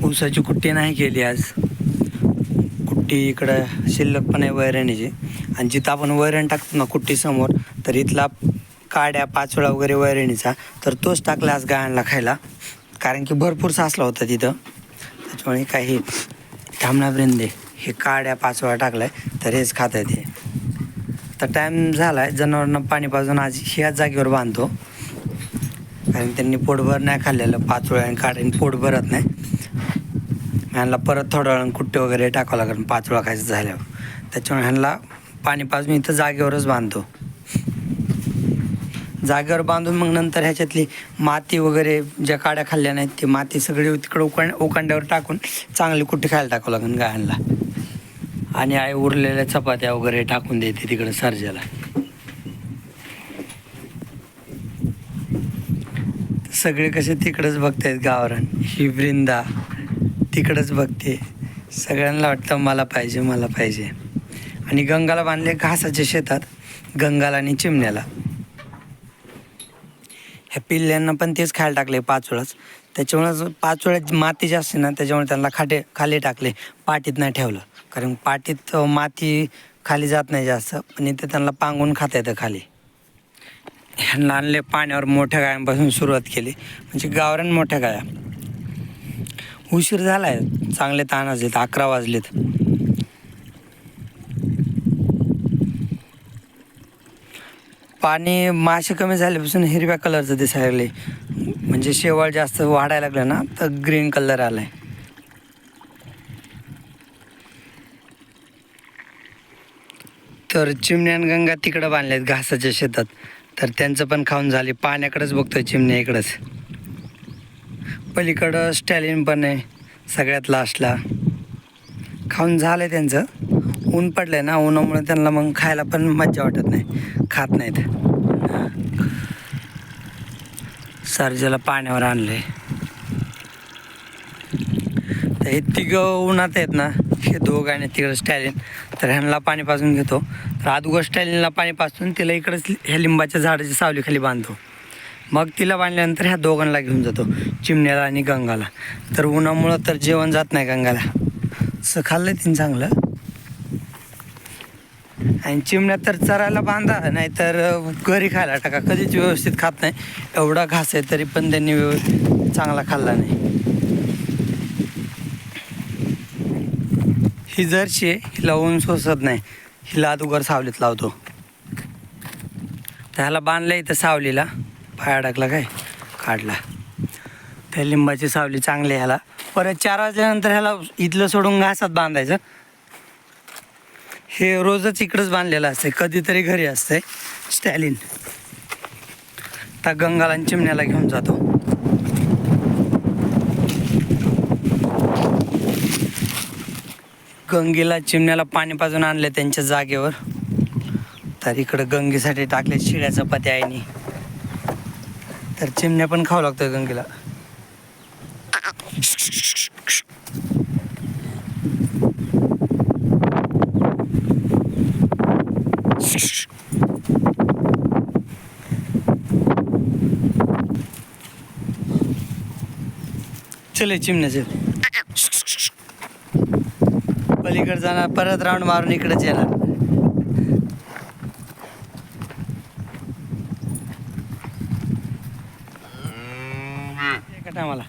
ऊसाची कुट्टी नाही केली आज. कुट्टी इकडं शिल्लक पण आहे वैरणीची. आणि जिथं आपण वैरण टाकतो ना कुट्टीसमोर, तर इथला काड्या पाचोळा वगैरे वैरणीचा, तर तोच टाकला आज गायांना खायला. कारण की भरपूर साचला होता तिथं. त्याच्यामुळे काही थांबण्यापर्यंत हे काड्या पाचोळा टाकला आहे, तर हेच खात आहे ते. तर टाईम झाला आहे, जनावरांना पाणी पाजून आज ह्याच जागेवर बांधतो. कारण त्यांनी पोटभर नाही खाल्लेलं, पाचोळ्या आणि काड्याने पोट भरत नाही. ह्यांना परत थोडं वेळ कुट्टे वगैरे टाकावं लागेल पाचोळा खायचं झाल्यावर. त्याच्यामुळे ह्यांना पाणी पाजून इथं जागेवरच बांधतो. जागेवर बांधून मग नंतर ह्याच्यातली माती वगैरे ज्या काड्या खाल्ल्या नाहीत ती माती सगळी तिकडं ओकांड्यावर टाकून चांगली कुट्टी खायला टाकावं लागेल गायांना. आणि आई उरलेल्या चपात्या वगैरे टाकून देते तिकडं सर्जाला. सगळे कसे तिकडंच बघतायत गावरान. ही वृंदा तिकडंच बघते. सगळ्यांना वाटतं मला पाहिजे मला पाहिजे. आणि गंगाला बांधले घासाच्या शेतात, गंगाला आणि चिमण्याला. ह्या पिल्ल्यांना पण तेच खायला टाकले पाचोळाच. त्याच्यामुळे पाचोळ्यात माती जास्त आहे ना, त्याच्यामुळे त्यांना खाली टाकले, पाटीत नाही ठेवलं. कारण पाटीत माती खाली जात नाही जास्त, पण इथे त्यांना पांगून खाता येतं खाली. ह्यांना आणले पाण्यावर मोठ्या गायांपासून सुरुवात केली. म्हणजे गावरान मोठ्या गाया. उशीर झाला आहे, चांगले ताण वाजलेत, 11 वाजलेत. पाणी मासे कमी झाल्यापासून हिरव्या कलरचं दिसायला लागले. म्हणजे शेवाळ जास्त वाढायला लागलं ना, तर ग्रीन कलर आला आहे. तर चिमण्या आणि गंगा तिकडं बांधलेत घासाच्या शेतात. तर त्यांचं पण खाऊन झाले. पाण्याकडेच बघतोय चिमण्या इकडंच. पलीकडं स्टॅलिन पण आहे सगळ्यात लास्टला. खाऊन झालं आहे त्यांचं. ऊन पडलं आहे ना, उन्हामुळे त्यांना मग खायला पण मज्जा वाटत नाही, खात नाहीत. सर्जाला पाण्यावर आणले. तर हे तिघं उन्हात आहेत ना, हे दोघं आणि तिकडं स्टॅलिन. तर ह्यांना पाणी पाजून घेतो. तर अगोदर स्टॅलिनला पाणी पाजून तिला इकडंच ह्या लिंबाच्या झाडाच्या सावलीखाली बांधतो. मग तिला बांधल्यानंतर ह्या दोघांना घेऊन जातो, चिमण्याला आणि गंगाला. तर उन्हामुळं तर जेवण जात नाही गंगाला. असं खाल्लं तिने चांगलं. आणि चिमण्या तर चरायला बांधा, नाहीतर घरी खायला टाका, कधीच व्यवस्थित खात नाही. एवढा घास आहे तरी पण त्यांनी चांगला खाल्ला नाही. ही जर्सी आहे, हिला ऊन सोसत नाही. हिला अगोदर सावलीत लावतो. त्याला बांधलं इथं सावलीला, पाय अडकला काय काढला. त्या लिंबाची सावली चांगली ह्याला. परत 4 वाजल्यानंतर ह्याला इथलं सोडून घासात बांधायचं. हे रोजच इकडंच बांधलेलं असते, कधीतरी घरी असते स्टॅलिन. तर गंगाला आणि चिमण्याला घेऊन जातो. गंगेला चिमण्याला पाणी पाजून आणले त्यांच्या जागेवर. तर इकडं गंगेसाठी टाकले शिळ्या चपात्या आईनी. तर चिमण्या पण खावं लागतं गंगेला. चले चिमण्या चल. पलीकडे जाणार, परत राऊंड मारून इकडेच येणार. एका टायमाला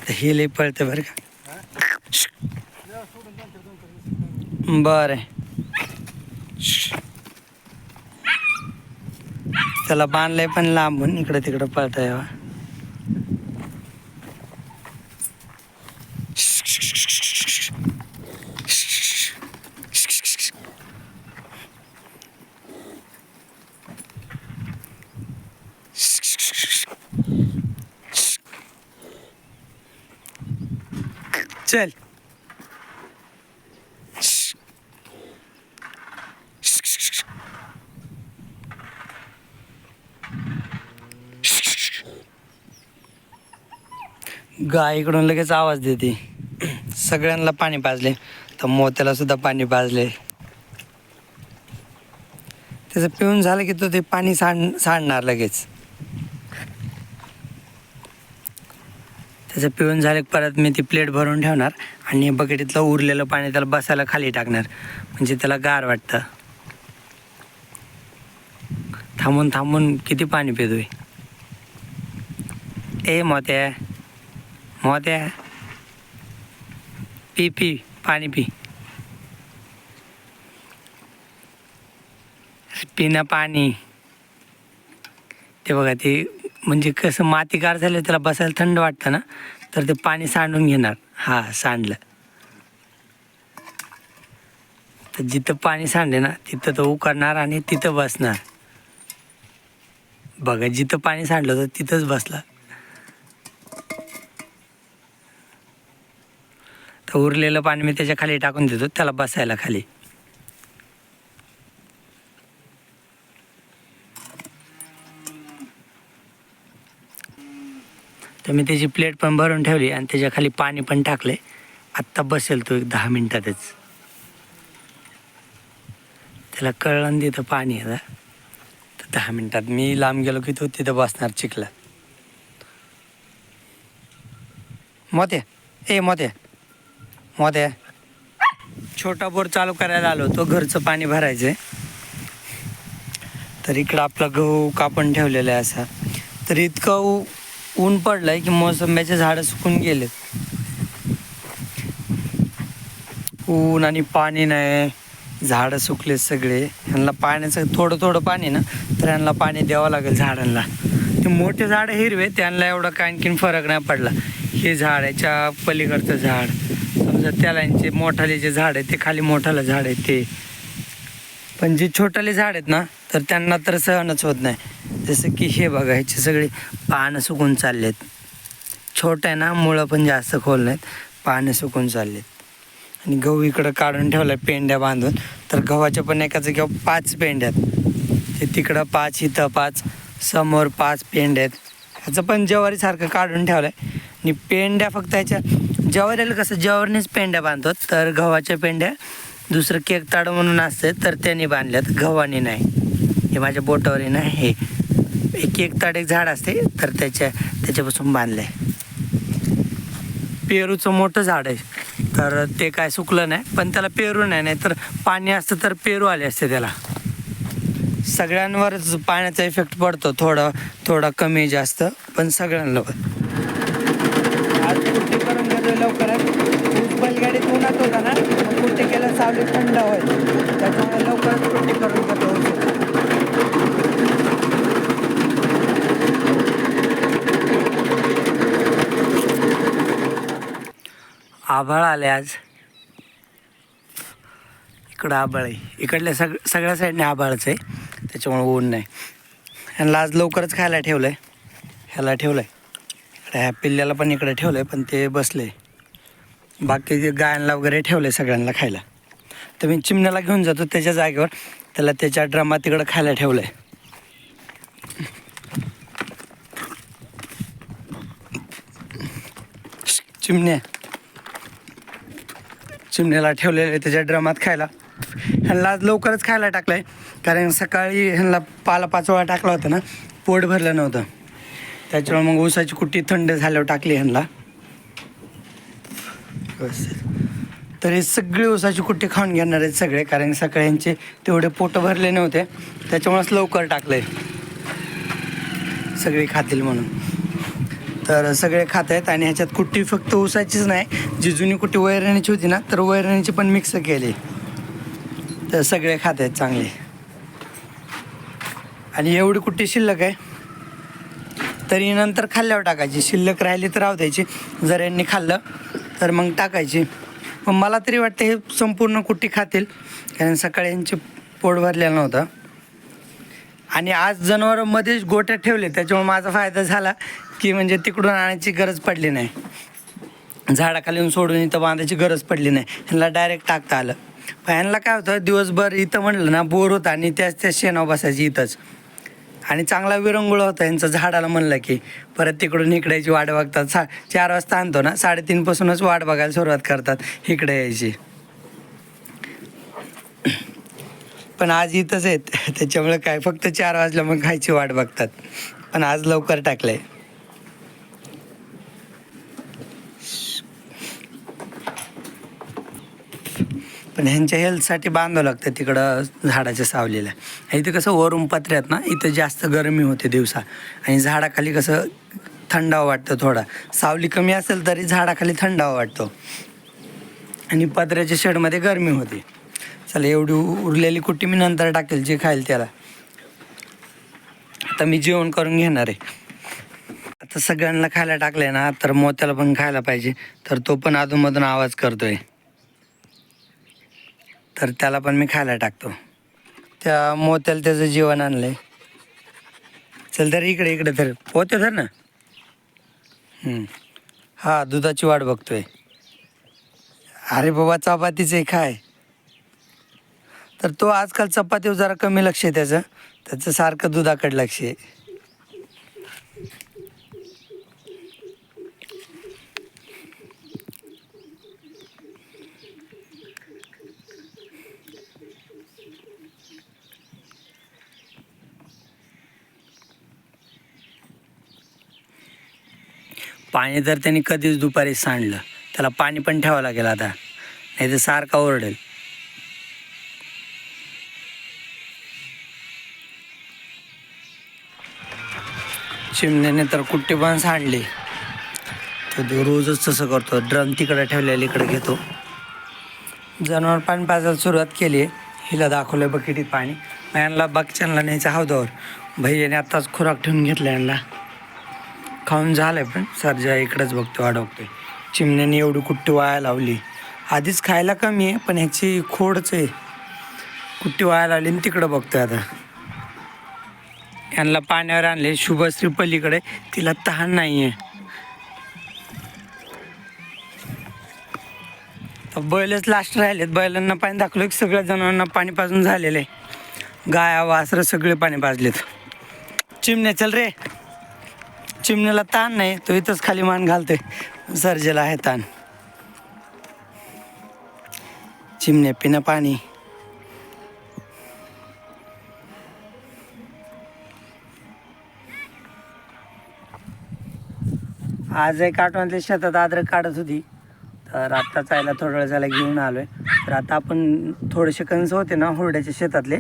हे लई पळतं बरं का. बरं त्याला बांधलंय पण लांबून, इकडं तिकडं पळतंय. चल गाय इकडून लगेच आवाज देते. सगळ्यांना पाणी पाजले, तर मोत्याला सुद्धा पाणी पाजले. त्याचं पिऊन झालं की तो ते पाणी सांडणार लगेच. त्याचं पिऊन झालं की परत मी ती प्लेट भरून ठेवणार आणि बकेटीतलं उरलेलं पाणी त्याला बसायला खाली टाकणार, म्हणजे त्याला गार वाटतं. थांबून थांबून किती पाणी पितोय. ए मोत्या, मोत्या, पी पी पाणी पी, पिणं पाणी. ते बघा, ते म्हणजे कसं माती गार झालं त्याला बसायला थंड वाटतं ना, तर ते पाणी सांडून घेणार. हां, सांडलं. तर जिथं पाणी सांडले ना तिथं तो उकरणार आणि तिथं बसणार. बघा, जिथं पाणी सांडलं होतं तिथंच बसला. तर उरलेलं पाणी मी त्याच्या खाली टाकून देतो त्याला बसायला खाली. तर मी त्याची प्लेट पण भरून ठेवली आणि त्याच्या खाली पाणी पण टाकले. आत्ता बसेल तो एक 10 मिनिटातच. त्याला कळलं तिथं पाणी आहे. तर 10 मिनिटात मी लांब गेलो की तो तिथं बसणार चिखलात. मोत्या, ए मोत्या, मोत्या. छोटा बोर चालू करायला आलो, तो घरचं पाणी भरायचं आहे. तर इकडं आपला गहू कापून ठेवलेला आहे असा. तर इतकं ऊन पडलं आहे की मोसंब्याचे झाडं सुकून गेलेत. ऊन आणि पाणी नाही, झाडं सुकलेत सगळे. ह्यांना पाण्याचं थोडं थोडं पाणी ना, तर ह्यांना पाणी द्यावं लागेल झाडांना. ते मोठे झाडं हिरवे, त्यांना एवढं काय आणखीन फरक नाही पडला. हे झाड, याच्या पलीकडचं झाड, समजा त्याला यांचे मोठाले जे झाड आहे ते खाली मोठालं झाड आहे ते. पण जे छोटाले झाड आहेत ना, तर त्यांना तर सहनच होत नाही. जसं की हे बघा, ह्याचे सगळे पानं सुकून चाललेत. छोटं आहे ना, मुळं पण जास्त खोल नाहीत, पानं सुकून चाललेत. आणि गहू इकडं काढून ठेवला आहे पेंड्या बांधून. तर गव्हाच्या पण एकाचं किंवा 5 पेंड्यात, ते तिकडं 5, इथं 5, समोर 5 पेंड्यात. ह्याचं पण ज्वारीसारखं काढून ठेवलं आहे. आणि पेंड्या फक्त ह्याच्या ज्वारीला कसं ज्वारीनेच पेंड्या बांधतात, तर गव्हाच्या पेंड्या दुसरं केक ताडं म्हणून असते तर त्यांनी बांधल्यात, गव्हाने नाही. हे माझ्या बोटावरही नाही, हे एक एक ताड एक झाड असते तर त्याच्यापासून बांधलं आहे. पेरूचं मोठं झाड आहे, तर ते काय सुकलं नाही, पण त्याला पेरू नाही तर पाणी असतं तर पेरू आले असते त्याला. सगळ्यांवरच पाण्याचा इफेक्ट पडतो, थोडा कमी जास्त, पण सगळ्यांवर. आज कुट्टी करून घेतोय लवकरच. बैलगाडीत उन्हात होता ना, कुट्टी केलं सावली थंड होईल, त्याच्यामुळे लवकरच कुट्टी करून घेतो. आभाळ आले आज, इकडं आभाळ आहे. इकडल्या सगळ्या साईडने आभाळच आहे, त्याच्यामुळे ऊन नाही. ह्यांना आज लवकरच खायला ठेवलं आहे. ह्याला ठेवलं आहे, ह्या पिल्ल्याला पण इकडे ठेवलं आहे, पण ते बसले. बाकी गायांना वगैरे ठेवलं आहे सगळ्यांना खायला. तर मी चिमण्याला घेऊन जातो त्याच्या जागेवर, त्याला त्याच्या ड्रमात तिकडं खायला ठेवलं आहे. चिमण्याला ठेवलेलं आहे त्याच्या ड्रमात खायला. ह्यांना आज लवकरच खायला टाकलं आहे, कारण सकाळी ह्यांना पाला-पाचोळा टाकला होता ना, पोट भरलं नव्हतं, त्याच्यामुळे मग ऊसाची कुट्टी थंड झाल्यावर टाकली ह्यांना. तर हे सगळे ऊसाची कुट्टी खाऊन घेणार आहेत सगळे, कारण सगळ्यांचे तेवढे पोटं भरले नव्हते, त्याच्यामुळेच लवकर टाकलं आहे, सगळे खातील म्हणून. तर सगळे खात आहेत. आणि ह्याच्यात कुट्टी फक्त ऊसाचीच नाही, जी जुनी कुट्टी वैरणीची होती ना, तर वैरणीची पण मिक्स केली. तर सगळे खात आहेत चांगले. आणि एवढी कुट्टी शिल्लक आहे, तरी नंतर खाल्ल्यावर टाकायची. शिल्लक राहिली तर राहू द्यायची, जर यांनी खाल्लं तर मग टाकायची. पण मला तरी वाटतं हे संपूर्ण कुट्टी खातील, कारण सकाळी यांचे पोट भरलेलं नव्हतं. आणि आज जनावरं मध्येच गोठ्यात ठेवले, त्याच्यामुळे माझा फायदा झाला की म्हणजे तिकडून आणायची गरज पडली नाही, झाडाखाली येऊन सोडून इथं बांधायची गरज पडली नाही, ह्यांना डायरेक्ट टाकता आलं. पण ह्यांना काय होतं, दिवसभर इथं म्हणलं ना बोर होतं आणि त्याच शेणावर बसायची इथंच. आणि चांगला विरंगुळा होता यांचं झाडाला म्हणलं की. परत तिकडून इकड्याची वाट बघतात. 4 वाजता आणतो ना, 3:30पासूनच वाट बघायला सुरुवात करतात इकडे यायची. पण आज इथंच आहेत, त्याच्यामुळे काय फक्त 4 वाजल्या मग खायची वाट बघतात. पण आज लवकर टाकलंय. पण ह्यांच्या हेल्थसाठी बांधावं लागतं तिकडं झाडाच्या सावलीला. इथं कसं वरून पत्र्यात ना, इथं जास्त गरमी होते दिवसा, आणि झाडाखाली कसं थंडावा वाटतं. थोडा सावली कमी असेल तरी झाडाखाली थंडावा वाटतो, आणि पत्र्याच्या शेडमध्ये गरमी होते. चला, एवढी उरलेली कुट्टी मी नंतर टाकेल, जे खाईल त्याला. आता मी जेवण करून घेणार आहे. आता सगळ्यांना खायला टाकलंय ना, तर मोत्याला पण खायला पाहिजे. तर तो पण अधूनमधून आवाज करतोय, तर त्याला पण मी खायला टाकतो. त्या मोत्याला त्याचं जेवण आणलंय. चल तर इकडे इकडे तर पोते धर ना. हा, दुधाची वाट बघतोय. अरे बाबा, चपातीचे खाय. तर तो आजकाल चपातीवर जरा कमी लक्ष आहे त्याचं सारखं दुधाकडे लक्ष आहे. पाणी तर त्यांनी कधीच दुपारी सांडलं, त्याला पाणी पण ठेवावं लागेल आता, नाही तर सारखा ओरडेल. चिमण्याने तर कुट्टी पण सांडली. तो रोजच तसं करतो. ड्रम तिकडे ठेवलेला इकडे घेतो. जनावर पाणी पाजायला सुरुवात केली आहे. हिला दाखवलं बकेटीत पाणी. यांना बागच्यांना न्यायचं हौदावर. भैयाने आत्ताच खुराक ठेवून घेतला. यांना खाऊन झालं आहे, पण सरजा इकडंच बघतो, वाट बघतोय. चिमण्याने एवढी कुट्टी वाया लावली. आधीच खायला कमी आहे, पण ह्याची खोडच आहे. कुट्टी वाया लावली आणि तिकडं बघतोय आता. यांना पाण्यावर आणले. शुभश्री पलीकडे, तिला तहान नाही आहे. बैलच लास्ट राहिलेत. बैलांना पाणी दाखवलं की सगळ्या जनावरांना पाणी पाजून झालेलं आहे. गाया वासरं सगळे पाणी पाजलेत. चिमण्या चल रे. चिमण्याला ताण नाही, तो इथंच खाली मान घालतोय. सर्जेला आहे ताण. चिमण्या पिणं पाणी. आज एक आठवणीतल्या शेतात अद्रक काढत होती, तर आत्ता चायला थोडा वेळ झाला घेऊन आलो आहे. तर आता आपण थोडेसे कणस होते ना हुरड्याच्या शेतातले,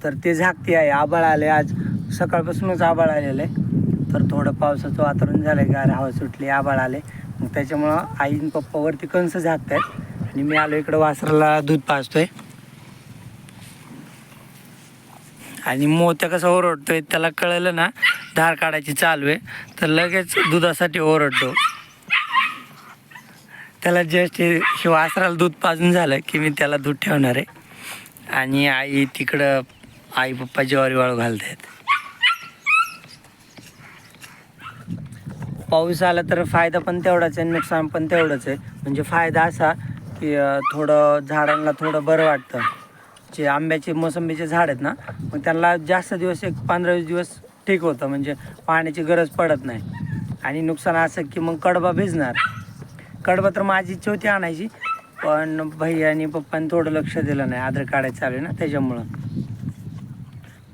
तर ते झाकते आहे. आभाळ आले, आज सकाळपासूनच आभाळ आलेलं आहे. तर थोडं पावसाचं वातावरण झालं आहे, गार हवा सुटली, आभाळ आले. मग त्याच्यामुळं आईन पप्पावरती कणस झाकत आहेत, आणि मी आलो इकडं वासराला दूध पाजतोय. आणि मोत्या कसं ओरडतोय, त्याला कळलं ना धार काढायची चालू आहे, तर लगेच दुधासाठी ओरडतो. त्याला जस्ट हे वासराला दूध पाजून झालं की मी त्याला दूध ठेवणार आहे. आणि आई तिकडं, आई पप्पा ज्वारी वाळू घालत आहेत. पाऊस आला तर फायदा पण तेवढाच आहे, नुकसान पण तेवढंच आहे. म्हणजे फायदा असा की थोडं झाडांना थोडं बरं वाटतं. जे आंब्याचे मोसंबीचे झाड आहेत ना, मग त्यांना जास्त दिवस, एक 15-20 दिवस ठीक होतं, म्हणजे पाण्याची गरज पडत नाही. आणि नुकसान असं की मग कडबा भिजणार. कडबा तर माझी इच्छा होती आणायची, पण भैया आणि पप्पांनी थोडं लक्ष दिलं नाही. अद्रक काढायचं चालू आहे ना, त्याच्यामुळं.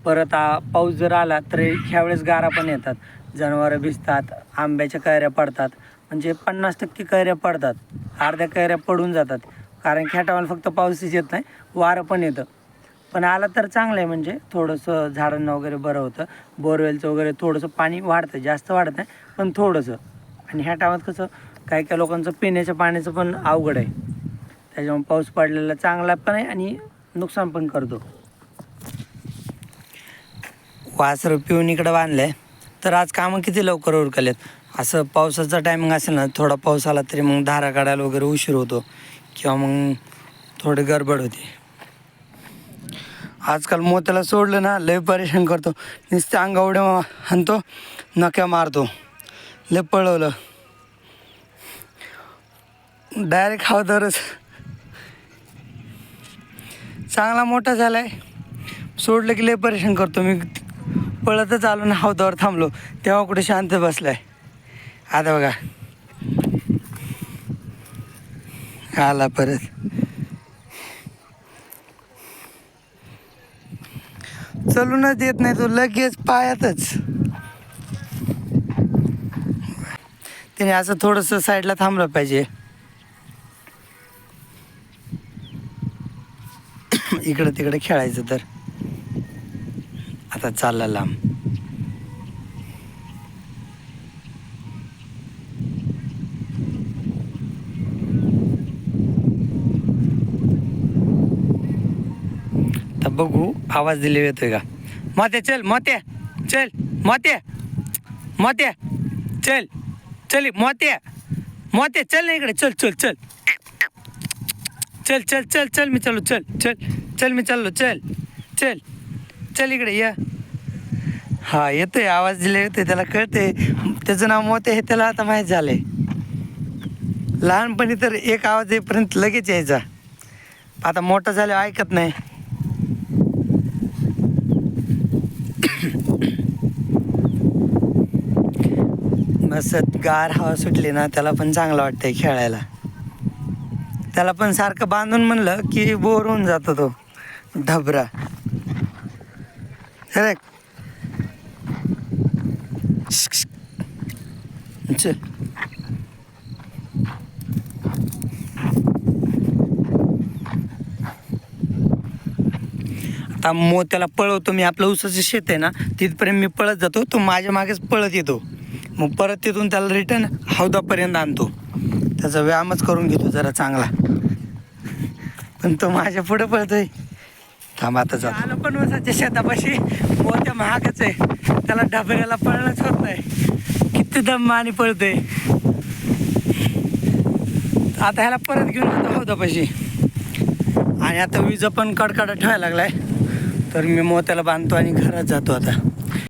परत पाऊस जर आला तर ह्यावेळेस गारा पण येतात, जनावरं भिजतात, आंब्याच्या कैऱ्या पडतात. म्हणजे 50% कैऱ्या पडतात, अर्ध्या कैऱ्या पडून जातात. कारण खेटावाला फक्त पाऊसच येत नाही, वारं पण येतं. पण आला तर चांगलं आहे, म्हणजे थोडंसं झाडांना वगैरे बरं होतं. बोरवेलचं वगैरे थोडंसं पाणी वाढतं, जास्त वाढत नाही पण थोडंसं. आणि ह्या टायमात कसं काही काही लोकांचं पिण्याच्या पाण्याचं पण अवघड आहे, त्याच्यामुळे पाऊस पडलेला चांगला पण आहे आणि नुकसान पण करतो. वासरं पिऊन इकडं बांधलं तर आज कामं किती लवकर उरकलेत. असं पावसाचा टायमिंग असेल ना, थोडा पाऊस आला तरी मग धारा काढायला वगैरे उशीर होतो, किंवा मग थोडी गडबड होती. आजकाल मोत्याला सोडलं ना लय परेशान करतो. नुसतं अंगावड्या हाणतो, नक्या मारतो. लय पळवलं डायरेक्ट हवादारच. चांगला मोठा झाला आहे, सोडलं की लय परेशान करतो. मी पळतच आलो ना, हवादावर थांबलो तेव्हा कुठे शांत बसलाय. आता बघा आला परत. चलूनच देत नाही तो, लगेच पायातच. त्याने असं थोडंसं साईडला थांबलं पाहिजे. इकडं तिकडं खेळायचं तर. आता चालला लांब. तर बघू आवाज दिले येतोय का. मोत्या चल, मोत्या चल, मोत्या मोत्या चल, चल मोत्या, मोत्या चल ना इकडे, चल चल चल चल चल चल चल मी चालू, चल चल चल मी चाललो, चल चल चल इकडे ये. हा येतोय आवाज दिले येतोय, त्याला कळते त्याचं नाव मोत्या हे त्याला आता माहीत झालंय. लहानपणी तर एक आवाज येईपर्यंत लगेच यायचा, आता मोठं झालं ऐकत नाही. मस्त गार हवा सुटली ना, त्याला पण चांगलं वाटतंय खेळायला. त्याला पण सारखं बांधून म्हणलं की बोर होऊन जातो तो ढबरा. चल आता मोत्याला पळवतो मी. आपलं ऊसाचं शेत आहे ना, तिथपर्यंत मी पळत जातो, तो माझ्या मागेच पळत येतो. मग परत तिथून त्याला रिटर्न हौदापर्यंत आणतो. त्याचा व्यायामच करून घेतो जरा चांगला. पण तो माझ्या पुढे पळतोय. थांब आता जातो. आलं पण ऊसाच्या शेतापाशी. मोत्या महागच आहे, त्याला ढबऱ्याला पळणंच होत नाही. किती दम आणि पळतोय. आता ह्याला परत घेऊन जातो हौदापाशी. आणि आता वीज पण कडकडा ठेवायला लागलाय, तर मी मोत्याला बांधतो आणि घरात जातो आता.